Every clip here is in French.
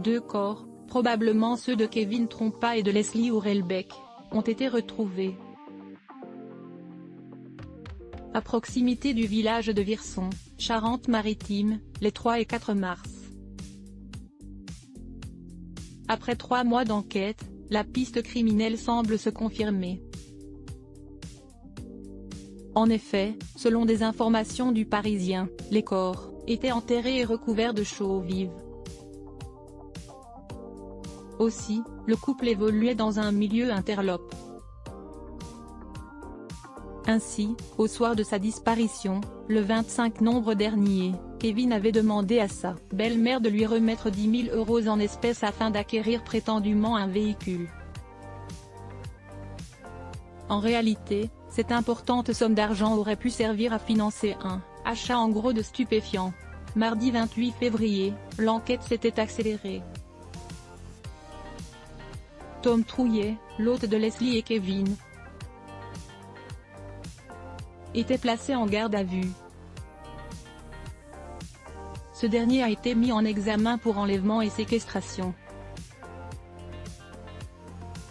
2 corps, probablement ceux de Kevin Trompa et de Leslie Hurlbeck, ont été retrouvés à proximité du village de Virson, Charente-Maritime, les 3 et 4 mars. Après 3 mois d'enquête, la piste criminelle semble se confirmer. En effet, selon des informations du Parisien, les corps étaient enterrés et recouverts de chaux vives. Aussi, le couple évoluait dans un milieu interlope. Ainsi, au soir de sa disparition, le 25 novembre dernier, Kevin avait demandé à sa belle-mère de lui remettre 10 000 € en espèces afin d'acquérir prétendument un véhicule. En réalité, cette importante somme d'argent aurait pu servir à financer un achat en gros de stupéfiants. Mardi 28 février, l'enquête s'était accélérée. Tom Trouillet, l'hôte de Leslie et Kevin, était placé en garde à vue. Ce dernier a été mis en examen pour enlèvement et séquestration.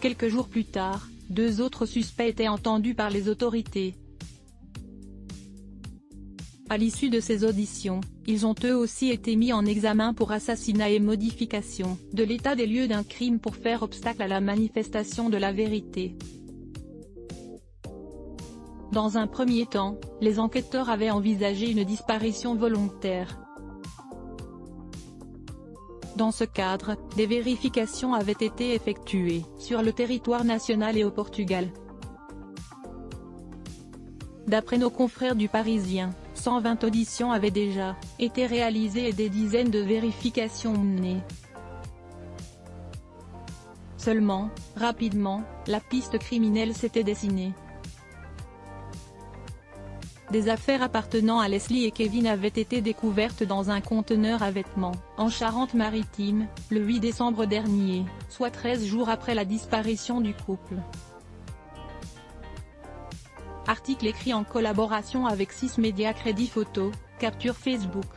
Quelques jours plus tard, 2 autres suspects étaient entendus par les autorités. À l'issue de ces auditions, ils ont eux aussi été mis en examen pour assassinat et modification de l'état des lieux d'un crime pour faire obstacle à la manifestation de la vérité. Dans un premier temps, les enquêteurs avaient envisagé une disparition volontaire. Dans ce cadre, des vérifications avaient été effectuées sur le territoire national et au Portugal. D'après nos confrères du Parisien, 120 auditions avaient déjà été réalisées et des dizaines de vérifications menées. Seulement, rapidement, la piste criminelle s'était dessinée. Des affaires appartenant à Leslie et Kevin avaient été découvertes dans un conteneur à vêtements, en Charente-Maritime, le 8 décembre dernier, soit 13 jours après la disparition du couple. Article écrit en collaboration avec 6 médias. Crédit photo, capture Facebook.